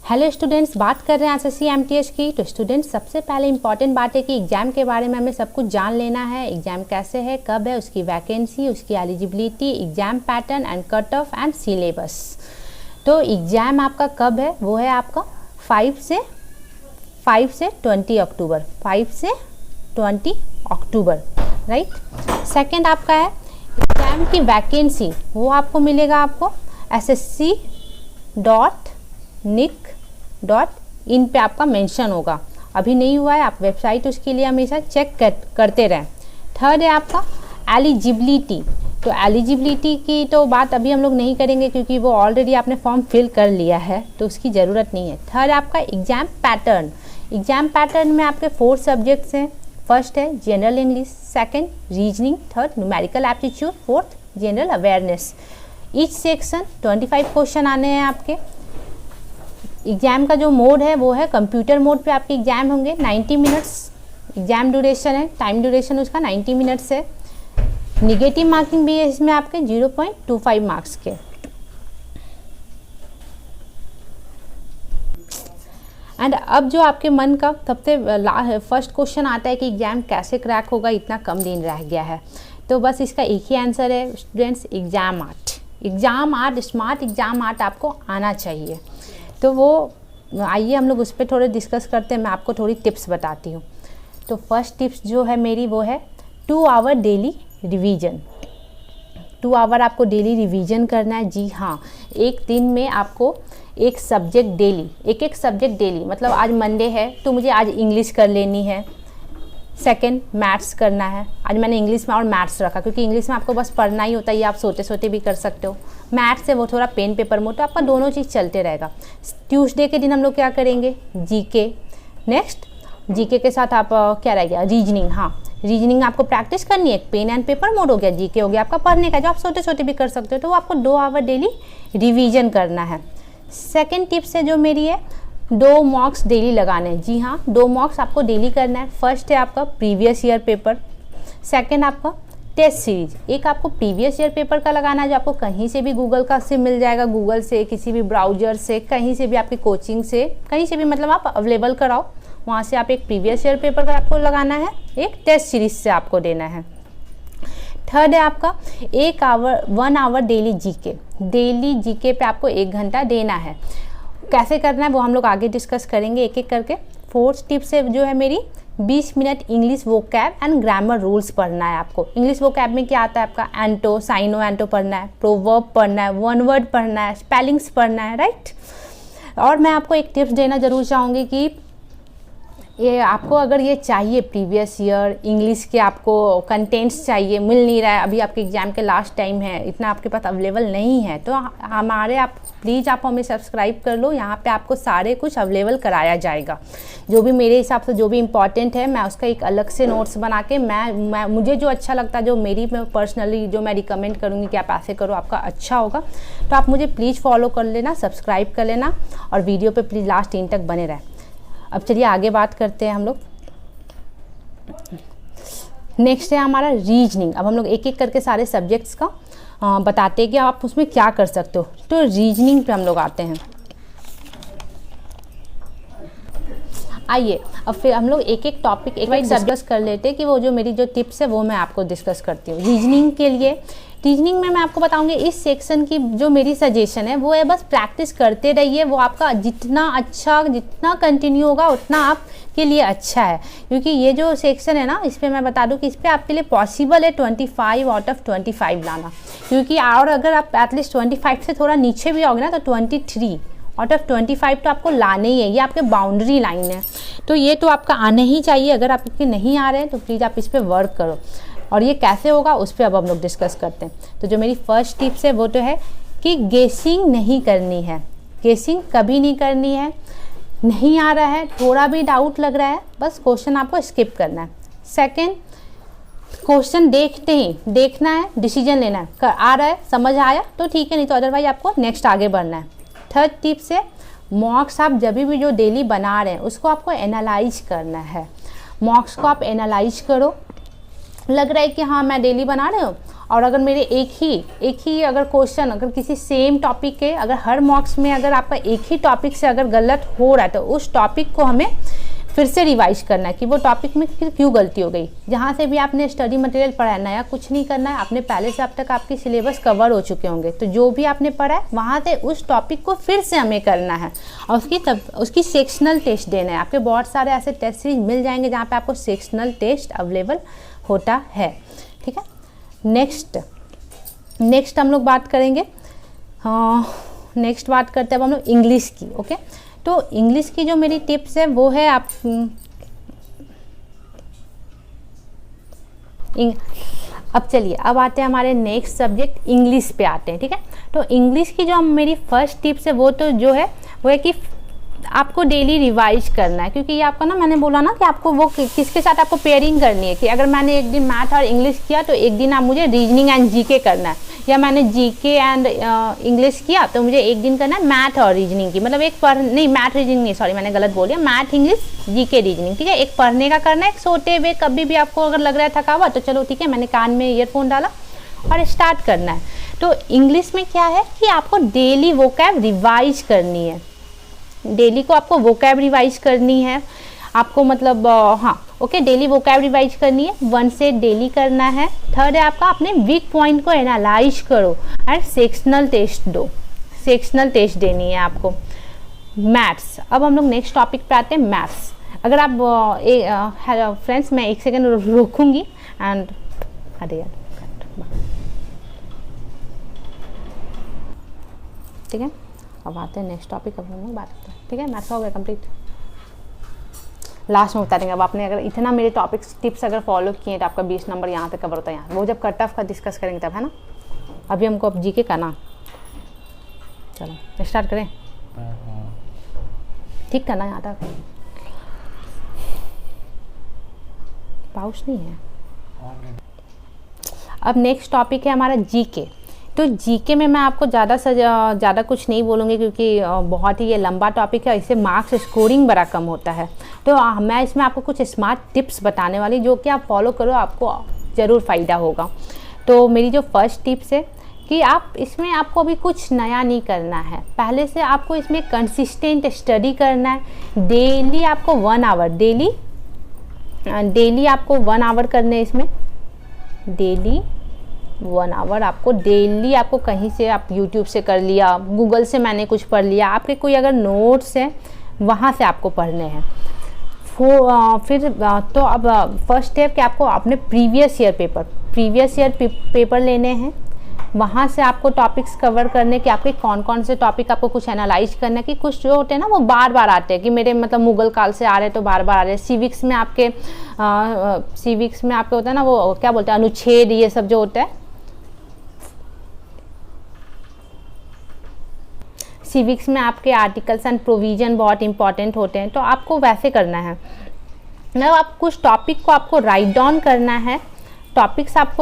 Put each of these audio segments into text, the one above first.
Hello students, बात कर रहे हैं एसएससी एमटीएस की। तो स्टूडेंट्स, सबसे पहले इंपॉर्टेंट बात है कि एग्ज़ाम के बारे में हमें सब कुछ जान लेना है। एग्ज़ाम कैसे है, कब है, उसकी वैकेंसी, उसकी eligibility, exam pattern and cut off and syllabus. तो एग्ज़ाम आपका कब है, वो है आपका 5 से 20 अक्टूबर, 5 से 20 अक्टूबर, राइट। सेकेंड आपका है एग्ज़ाम की वैकेंसी, वो आपको मिलेगा आपको ssc.nic.in पे आपका मेंशन होगा। अभी नहीं हुआ है, आप वेबसाइट उसके लिए हमेशा चेक करते रहें। थर्ड है आपका एलिजिबिलिटी। तो एलिजिबिलिटी की तो बात अभी हम लोग नहीं करेंगे क्योंकि वो ऑलरेडी आपने फॉर्म फिल कर लिया है, तो उसकी ज़रूरत नहीं है। थर्ड आपका एग्ज़ाम पैटर्न। एग्ज़ाम पैटर्न में आपके 4 सब्जेक्ट्स हैं। फर्स्ट है general English, second reasoning, third numerical aptitude, fourth general awareness. Each section 25 question आने हैं आपके। एग्ज़ाम का जो मोड है वो है कंप्यूटर मोड पे आपके एग्ज़ाम होंगे। 90 मिनट्स एग्ज़ाम ड्यूरेशन है, टाइम ड्यूरेशन उसका 90 मिनट्स है। निगेटिव मार्किंग भी है इसमें आपके 0.25 मार्क्स के। एंड अब जो आपके मन का सबसे फर्स्ट क्वेश्चन आता है कि एग्ज़ाम कैसे क्रैक होगा, इतना कम दिन रह गया है। तो बस इसका एक ही आंसर है students, exam art. Exam art, smart exam art आपको आना चाहिए। तो वो आइए हम लोग उस पर थोड़े डिस्कस करते हैं। मैं आपको थोड़ी टिप्स बताती हूँ। तो फर्स्ट टिप्स जो है मेरी वो है 2 आवर डेली रिवीजन। 2 आवर आपको डेली रिवीजन करना है। जी हाँ, एक दिन में आपको एक सब्जेक्ट डेली, एक सब्जेक्ट डेली, मतलब आज मंडे है तो मुझे आज इंग्लिश कर लेनी है। सेकंड मैथ्स करना है। आज मैंने इंग्लिश में और मैथ्स रखा क्योंकि इंग्लिश में आपको बस पढ़ना ही होता है, ये आप सोते सोते भी कर सकते हो। मैथ्स है वो थोड़ा पेन पेपर मोड, तो आपका दोनों चीज़ चलते रहेगा। ट्यूसडे के दिन हम लोग क्या करेंगे, जीके। नेक्स्ट जीके के साथ आप क्या रह गया, रीजनिंग। हाँ, रीजनिंग आपको प्रैक्टिस करनी है। पेन एंड पेपर मोड हो गया, जीके हो गया आपका पढ़ने का, जो आप सोते सोते भी कर सकते हो। तो वो आपको 2 आवर डेली रिवीजन करना है। सेकेंड टिप्स है जो मेरी है, 2 मॉक्स डेली लगाने हैं। जी हाँ, 2 मॉक्स आपको डेली करना है। फर्स्ट है आपका प्रीवियस ईयर पेपर, सेकंड आपका टेस्ट सीरीज। एक आपको प्रीवियस ईयर पेपर का लगाना है जो आपको कहीं से भी गूगल का से मिल जाएगा, गूगल से, किसी भी ब्राउजर से, कहीं से भी, आपकी कोचिंग से, कहीं से भी, मतलब आप अवेलेबल कराओ, वहाँ से आप एक प्रीवियस ईयर पेपर का आपको लगाना है, एक टेस्ट सीरीज से आपको देना है। थर्ड है आपका 1 hour daily GK. Daily GK पे आपको 1 घंटा देना है। कैसे करना है वो हम लोग आगे डिस्कस करेंगे एक एक करके। फोर्थ टिप से जो है मेरी 20 minute English vocab and grammar rules पढ़ना है आपको। इंग्लिश वोकैब में क्या आता है आपका, एंटो, साइनो एंटो पढ़ना है, प्रोवर्ब पढ़ना है, वन वर्ड पढ़ना है, स्पेलिंग्स पढ़ना है, राइट। और मैं आपको एक टिप्स देना जरूर चाहूँगी कि ये आपको अगर ये चाहिए प्रीवियस ईयर इंग्लिश के आपको कंटेंट्स चाहिए, मिल नहीं रहा है, अभी आपके एग्ज़ाम के लास्ट टाइम है, इतना आपके पास अवेलेबल नहीं है, तो हमारे आप प्लीज़ आप हमें सब्सक्राइब कर लो। यहाँ पे आपको सारे कुछ अवेलेबल कराया जाएगा। जो भी मेरे हिसाब से जो भी इम्पॉर्टेंट है, मैं उसका एक अलग से नोट्स बना के मैं मुझे जो अच्छा लगता है, जो मेरी पर्सनली जो मैं रिकमेंड करूँगी कि आप ऐसे करो, आपका अच्छा होगा, तो आप मुझे प्लीज़ फॉलो कर लेना, सब्सक्राइब कर लेना और वीडियो पर प्लीज़ लास्ट इन तक बने रहें। अब चलिए आगे बात करते हैं हम लोग। नेक्स्ट है हमारा रीजनिंग। अब हम लोग एक एक करके सारे सब्जेक्ट्स का बताते हैं कि आप उसमें क्या कर सकते हो। तो रीजनिंग पे हम लोग आते हैं। आइए अब फिर हम लोग एक एक टॉपिक एक डिस्कस कर लेते हैं कि वो जो मेरी जो टिप्स है वो मैं आपको डिस्कस करती हूँ। रीजनिंग के लिए, रीजनिंग में मैं आपको बताऊंगी इस सेक्शन की जो मेरी सजेशन है वो है, बस प्रैक्टिस करते रहिए। वो आपका जितना कंटिन्यू होगा उतना आपके लिए अच्छा है, क्योंकि ये जो सेक्शन है ना, इस पर मैं बता दूं कि इस पर आपके लिए पॉसिबल है 25 आउट ऑफ 25 लाना, क्योंकि और अगर आप एटलीस्ट 25 से थोड़ा नीचे भी आओगे ना तो 23 आउट ऑफ 25 तो आपको लाने ही है। ये आपके बाउंड्री लाइन है, तो ये तो आपका आने ही चाहिए। अगर आपके नहीं आ रहे हैं तो प्लीज़ आप इस पर वर्क करो। और ये कैसे होगा उस पर अब हम लोग डिस्कस करते हैं। तो जो मेरी फर्स्ट टिप्स है वो तो है कि गेसिंग नहीं करनी है। गेसिंग कभी नहीं करनी है। नहीं आ रहा है, थोड़ा भी डाउट लग रहा है, बस क्वेश्चन आपको स्किप करना है। सेकंड, क्वेश्चन देखते ही देखना है, डिसीजन लेना है। आ रहा है, समझ आया तो ठीक है, नहीं तो अदरवाइज आपको नेक्स्ट आगे बढ़ना है। थर्ड टिप्स है मॉक्स आप जब भी जो डेली बना रहे हैं उसको आपको एनालाइज करना है। मॉक्स को आप एनालाइज करो। लग रहा है कि हाँ मैं डेली बना रही हूँ और अगर मेरे एक ही अगर क्वेश्चन अगर किसी सेम टॉपिक के अगर हर मॉक्स में अगर आपका एक ही टॉपिक से अगर गलत हो रहा है तो उस टॉपिक को हमें फिर से रिवाइज करना है कि वो टॉपिक में फिर क्यों गलती हो गई। जहाँ से भी आपने स्टडी मटेरियल पढ़ा है, नया कुछ नहीं करना है, आपने पहले से अब तक आपकी सिलेबस कवर हो चुके होंगे, तो जो भी आपने पढ़ा है वहाँ से उस टॉपिक को फिर से हमें करना है और उसकी सेक्शनल टेस्ट देना है। आपके बहुत सारे ऐसे टेस्ट सीरीज मिल जाएंगे जहाँ पे आपको सेक्शनल टेस्ट अवेलेबल होता है। ठीक है, नेक्स्ट हम लोग बात करेंगे, नेक्स्ट बात करते हैं अब हम लोग इंग्लिश की। ओके, तो इंग्लिश की जो मेरी टिप्स है वो है आप अब चलिए अब आते हैं हमारे नेक्स्ट सब्जेक्ट इंग्लिश पे आते हैं। ठीक है, तो इंग्लिश की जो मेरी फर्स्ट टिप्स है वो तो जो है वो है कि आपको डेली रिवाइज करना है, क्योंकि ये आपका ना मैंने बोला ना कि आपको वो किसके साथ आपको पेयरिंग करनी है कि अगर मैंने एक दिन मैथ और इंग्लिश किया तो एक दिन आप मुझे रीजनिंग एंड जीके करना है, या मैंने जीके एंड इंग्लिश किया तो मुझे एक दिन करना है मैथ और रीजनिंग की, मतलब एक नहीं मैथ रीजनिंग नहीं, सॉरी मैंने गलत बोल दिया, मैथ इंग्लिश जीके रीजनिंग। ठीक है, एक पढ़ने का करना है, एक सोते हुए कभी भी आपको अगर लग रहा है थकावट तो चलो ठीक है मैंने कान में ईयरफोन डाला और स्टार्ट करना है। तो इंग्लिश में क्या है कि आपको डेली वोकैब रिवाइज करनी है, डेली को आपको वोकैब रिवाइज करनी है आपको, मतलब हाँ ओके, डेली वोकैब रिवाइज करनी है, 1 सेट डेली करना है। थर्ड है आपका अपने वीक पॉइंट को एनालाइज करो एंड सेक्शनल टेस्ट दो, सेक्शनल टेस्ट देनी है आपको। मैथ्स, अब हम लोग नेक्स्ट टॉपिक पे आते हैं मैथ्स। अगर आप फ्रेंड्स मैं 1 सेकेंड रोकूंगी एंड अरे यार ठीक है, अब आते हैं नेक्स्ट टॉपिक, अब हम लोग बात करते हैं। ठीक है, मैथ्स हो गया कंप्लीट, लास्ट में बता देंगे। अब आपने अगर इतना मेरे टॉपिक्स टिप्स अगर फॉलो किए तो आपका 20 नंबर यहाँ तक कवर होता है, यहाँ वो जब कट ऑफ का डिस्कस करेंगे तब, है ना। अभी हमको अब जीके करना, चलो स्टार्ट करें, ठीक करना यहाँ तक, पाउच नहीं है। अब नेक्स्ट टॉपिक है हमारा जीके। तो जीके में मैं आपको ज़्यादा कुछ नहीं बोलूँगी क्योंकि बहुत ही ये लंबा टॉपिक है, इससे मार्क्स स्कोरिंग बड़ा कम होता है। तो मैं इसमें आपको कुछ स्मार्ट टिप्स बताने वाली जो कि आप फॉलो करो, आपको ज़रूर फ़ायदा होगा। तो मेरी जो फर्स्ट टिप्स है कि आप इसमें आपको अभी कुछ नया नहीं करना है, पहले से आपको इसमें कंसिस्टेंट स्टडी करना है। डेली आपको 1 आवर डेली आपको 1 आवर करने, इसमें डेली 1 आवर आपको डेली, आपको कहीं से आप यूट्यूब से कर लिया, गूगल से मैंने कुछ पढ़ लिया, आपके कोई अगर नोट्स हैं वहाँ से आपको पढ़ने हैं। फिर तो अब फर्स्ट स्टेप कि आपको अपने प्रीवियस ईयर पेपर लेने हैं, वहाँ से आपको टॉपिक्स कवर करने कि आपके कौन कौन से टॉपिक आपको कुछ एनालाइज करना है कि कुछ जो होते हैं ना वो बार बार आते हैं कि मेरे मतलब मुगल काल से आ रहे तो बार बार आ रहे हैं। सिविक्स में आपके होता है ना वो क्या बोलते हैं अनुच्छेद, ये सब जो होता है सिविक्स में आपके आर्टिकल्स एंड प्रोविजन बहुत इंपॉर्टेंट होते हैं, तो आपको वैसे करना है ना। आप कुछ टॉपिक को आपको राइट डाउन करना है, टॉपिक्स आपके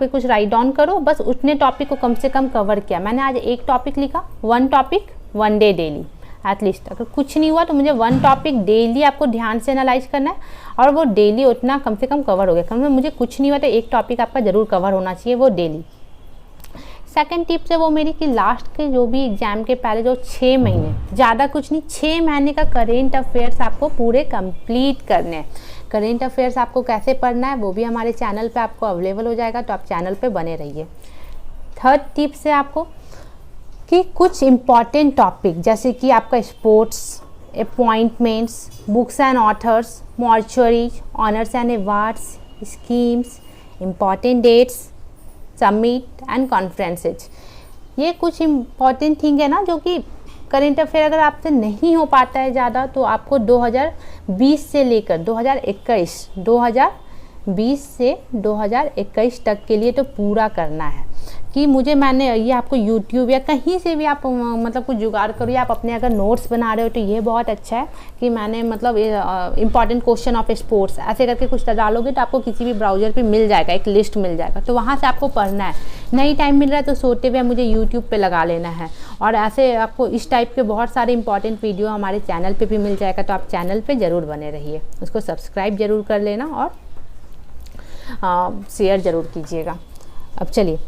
कुछ राइट डाउन करो, बस उतने टॉपिक को कम से कम कवर किया। मैंने आज एक टॉपिक लिखा, 1 टॉपिक 1 डे डेली एटलीस्ट। अगर कुछ नहीं हुआ तो मुझे 1 टॉपिक डेली आपको ध्यान से एनालाइज करना है और वो डेली उतना कम से कम कवर हो गया। कम से मुझे कुछ नहीं हुआ तो एक टॉपिक आपका ज़रूर कवर होना चाहिए, वो डेली। सेकंड टिप्स है वो मेरी कि लास्ट के जो भी एग्जाम के पहले जो 6 महीने, ज़्यादा कुछ नहीं, 6 महीने का करेंट अफेयर्स आपको पूरे कंप्लीट करने हैं। करेंट अफेयर्स आपको कैसे पढ़ना है वो भी हमारे चैनल पे आपको अवेलेबल हो जाएगा, तो आप चैनल पे बने रहिए। थर्ड टिप्स है आपको कि कुछ इम्पॉर्टेंट टॉपिक जैसे कि आपका sports, appointments, books and authors, mortuaries, honours and awards, schemes, important dates, summit and conferences, ये कुछ इम्पॉर्टेंट थिंग है ना जो कि करेंट अफेयर अगर आपसे नहीं हो पाता है ज़्यादा तो आपको 2020 से लेकर 2020 से 2021 तक के लिए तो पूरा करना है कि मैंने ये आपको यूट्यूब या कहीं से भी आप मतलब कुछ जुगाड़ करो, या आप अपने अगर नोट्स बना रहे हो तो ये बहुत अच्छा है कि मैंने मतलब इंपॉर्टेंट क्वेश्चन ऑफ स्पोर्ट्स ऐसे करके कुछ डालोगे तो आपको किसी भी ब्राउज़र पे मिल जाएगा, एक लिस्ट मिल जाएगा, तो वहाँ से आपको पढ़ना है। नहीं टाइम मिल रहा है तो सोते हुए मुझे यूट्यूब पे लगा लेना है, और ऐसे आपको इस टाइप के बहुत सारे इंपॉर्टेंट वीडियो हमारे चैनल पर भी मिल जाएगा, तो आप चैनल पर ज़रूर बने रहिए, उसको सब्सक्राइब ज़रूर कर लेना। और शेयर ज़रूर कीजिएगा। अब चलिए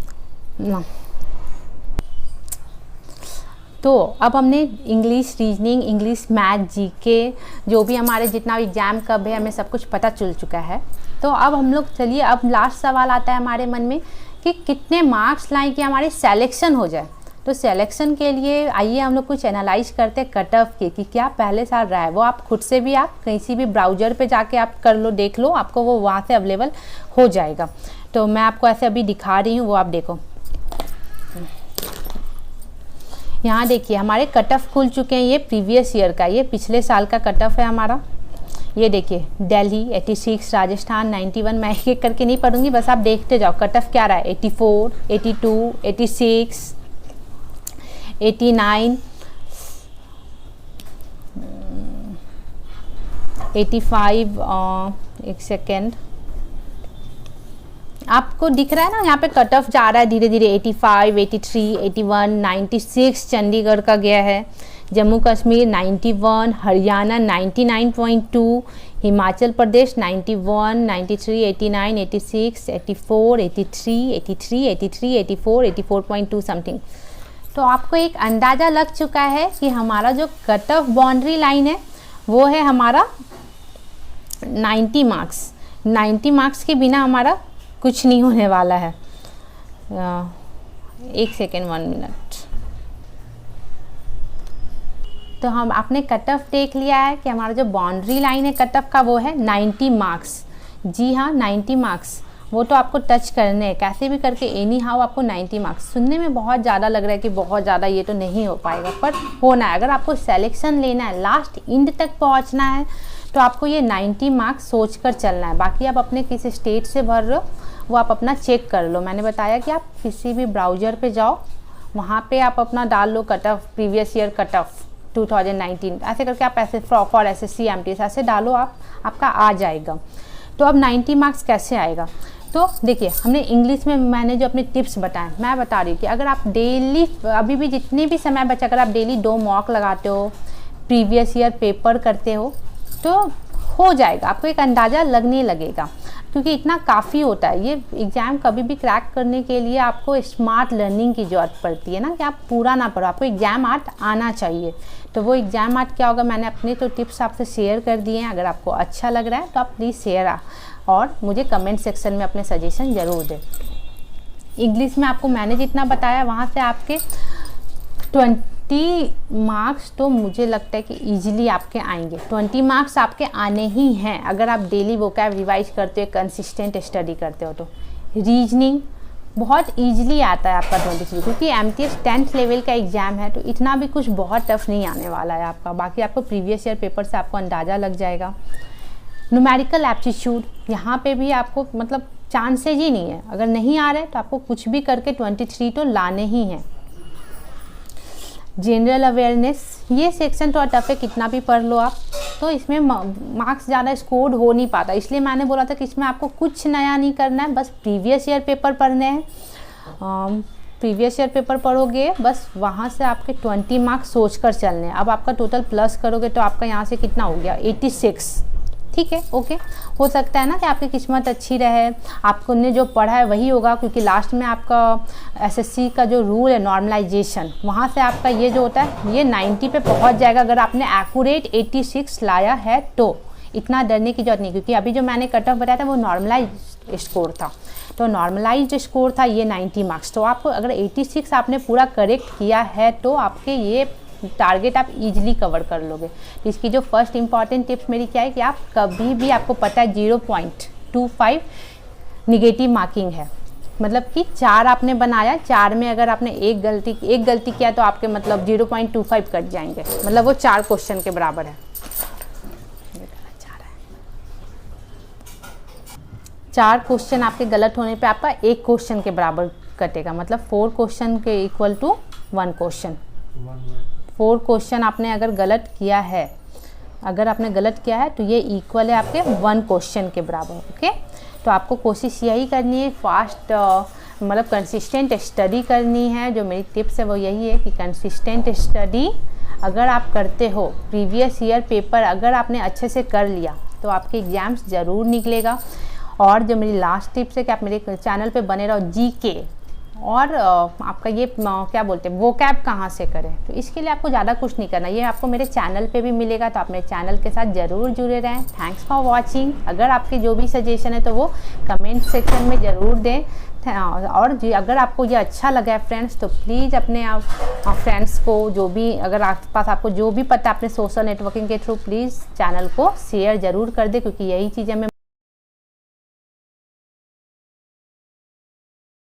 तो अब हमने English reasoning, English math, GK, जो भी हमारे जितना एग्ज़ाम कब है हमें सब कुछ पता चल चुका है। तो अब हम लोग चलिए, अब लास्ट सवाल आता है हमारे मन में कि कितने मार्क्स लाएं कि हमारी सिलेक्शन हो जाए। तो सिलेक्शन के लिए आइए हम लोग कुछ एनालाइज करते हैं कट ऑफ के कि क्या पहले साल रहा है। वो आप खुद से भी, आप कहीं भी ब्राउज़र पे जाके आप कर लो, देख लो, आपको वो वहाँ से अवेलेबल हो जाएगा। तो मैं आपको ऐसे अभी दिखा रही हूँ, वो आप देखो। यहाँ देखिए हमारे कट ऑफ खुल चुके हैं। ये प्रीवियस ईयर का, ये पिछले साल का कट ऑफ है हमारा। ये देखिए दिल्ली 86, राजस्थान 91। मैं एक एक करके नहीं पढ़ूंगी, बस आप देखते जाओ कट ऑफ क्या रहा है। 84, 82, 86, 89, 85। एक सेकेंड, आपको दिख रहा है ना यहाँ पे कट ऑफ जा रहा है धीरे धीरे। 85, 83, 81, 96 चंडीगढ़ का गया है। जम्मू कश्मीर 91, हरियाणा 99.2, हिमाचल प्रदेश 91, 93, 89, 86, 84, 83, 83, 83, 84, 84.2 समथिंग। तो आपको एक अंदाज़ा लग चुका है कि हमारा जो कट ऑफ बाउंड्री लाइन है वो है हमारा 90 मार्क्स। 90 मार्क्स के बिना हमारा कुछ नहीं होने वाला है। एक सेकेंड, 1 मिनट। तो हम आपने कट ऑफ देख लिया है कि हमारा जो बाउंड्री लाइन है कट ऑफ का वो है 90 मार्क्स। जी हाँ, 90 मार्क्स वो तो आपको टच करने हैं कैसे भी करके, एनी हाउ आपको 90 मार्क्स। सुनने में बहुत ज़्यादा लग रहा है कि बहुत ज़्यादा ये तो नहीं हो पाएगा, पर होना है। अगर आपको सिलेक्शन लेना है, लास्ट एंड तक पहुंचना है, तो आपको ये 90 मार्क्स सोच कर चलना है। बाकी आप अपने किस स्टेट से भर रहे हो वो आप अपना चेक कर लो। मैंने बताया कि आप किसी भी ब्राउज़र पे जाओ, वहाँ पे आप अपना डाल लो cut off, previous year cut off 2019, ऐसे करके आप ऐसे फॉर SSC MTS ऐसे डालो, आपका आ जाएगा। तो अब 90 मार्क्स कैसे आएगा? तो देखिए हमने इंग्लिश में मैंने जो अपने टिप्स बताए, मैं बता रही हूँ कि अगर आप डेली, अभी भी जितने भी समय बचा, अगर आप डेली 2 मॉक लगाते हो, प्रीवियस ईयर पेपर करते हो, तो हो जाएगा। आपको एक अंदाज़ा लगने लगेगा, क्योंकि इतना काफ़ी होता है। ये एग्ज़ाम कभी भी क्रैक करने के लिए आपको स्मार्ट लर्निंग की ज़रूरत पड़ती है ना, कि आप पूरा ना पढ़ो, आपको एग्ज़ाम आर्ट आना चाहिए। तो वो एग्ज़ाम आर्ट क्या होगा, मैंने अपने तो टिप्स आपसे शेयर कर दिए हैं। अगर आपको अच्छा लग रहा है तो आप प्लीज़ शेयर और मुझे कमेंट सेक्शन में अपने सजेशन ज़रूर दें। इंग्लिश में आपको मैंने जितना बताया, वहाँ से आपके 20 मार्क्स तो मुझे लगता है कि इजीली आपके आएंगे। 20 मार्क्स आपके आने ही हैं अगर आप डेली वोकैब रिवाइज करते हो, कंसिस्टेंट स्टडी करते हो। तो रीजनिंग बहुत इजीली आता है आपका 23, क्योंकि MTS 10th लेवल का एग्ज़ाम है, तो इतना भी कुछ बहुत टफ नहीं आने वाला है आपका। बाकी आपको प्रीवियस ईयर पेपर से आपको अंदाज़ा लग जाएगा। न्यूमेरिकल एप्टीट्यूड, यहाँ पे भी आपको मतलब चांसेज ही नहीं है। अगर नहीं आ रहे तो आपको कुछ भी करके 23 तो लाने ही हैं। जनरल अवेयरनेस, ये सेक्शन थोड़ा टफ है, कितना भी पढ़ लो आप, तो इसमें मार्क्स ज़्यादा स्कोर हो नहीं पाता। इसलिए मैंने बोला था कि इसमें आपको कुछ नया नहीं करना है, बस प्रीवियस ईयर पेपर पढ़ने हैं। प्रीवियस ईयर पेपर पढ़ोगे, बस वहाँ से आपके 20 मार्क्स सोच कर चलने हैं। अब आपका टोटल प्लस करोगे तो आपका यहाँ से कितना हो गया, 86। ठीक है, ओके। हो सकता है ना कि आपकी किस्मत अच्छी रहे, आपको ने जो पढ़ा है वही होगा, क्योंकि लास्ट में आपका SSC का जो रूल है नॉर्मलाइजेशन, वहाँ से आपका ये जो होता है ये 90 पे पहुँच जाएगा अगर आपने एक्यूरेट 86 लाया है तो। इतना डरने की जरूरत नहीं, क्योंकि अभी जो मैंने कट ऑफ बताया था वो नॉर्मलाइज स्कोर था। तो नॉर्मलाइज स्कोर था ये 90 मार्क्स। तो आपको अगर 86 आपने पूरा करेक्ट किया है तो आपके ये टारगेट आप इजीली कवर कर लोगे। इसकी जो फर्स्ट इंपॉर्टेंट टिप्स मेरी क्या है कि आप कभी भी, आपको पता है 0.25 निगेटिव मार्किंग है, मतलब कि 4 आपने बनाया, 4 में अगर आपने एक गलती किया तो आपके मतलब 0.25 कट जाएंगे, मतलब वो 4 क्वेश्चन के बराबर है। 4 क्वेश्चन आपके गलत होने पे आपका 1 क्वेश्चन के बराबर कटेगा, मतलब 4 क्वेश्चन के इक्वल टू 1 क्वेश्चन। 4 क्वेश्चन आपने अगर गलत किया है, तो ये इक्वल है आपके 1 क्वेश्चन के बराबर। ओके, तो आपको कोशिश यही करनी है, फास्ट मतलब कंसिस्टेंट स्टडी करनी है। जो मेरी टिप्स है वो यही है कि कंसिस्टेंट स्टडी अगर आप करते हो, प्रीवियस ईयर पेपर अगर आपने अच्छे से कर लिया तो आपके एग्ज़ाम्स ज़रूर निकलेगा। और जो मेरी लास्ट टिप्स है कि आप मेरे चैनल पे बने रहो, जीके और आपका ये क्या बोलते हैं वोकैब कहाँ से करें, तो इसके लिए आपको ज़्यादा कुछ नहीं करना, ये आपको मेरे चैनल पे भी मिलेगा, तो आप मेरे चैनल के साथ ज़रूर जुड़े रहें। Thanks for watching. अगर आपके जो भी सजेशन है तो वो कमेंट सेक्शन में ज़रूर दें। और जी अगर आपको ये अच्छा लगा है फ्रेंड्स, तो प्लीज़ अपने आप फ्रेंड्स को, जो भी अगर आसपास आपको जो भी पता है अपने सोशल नेटवर्किंग के थ्रू, प्लीज़ चैनल को शेयर ज़रूर कर दे, क्योंकि यही चीज़ हमें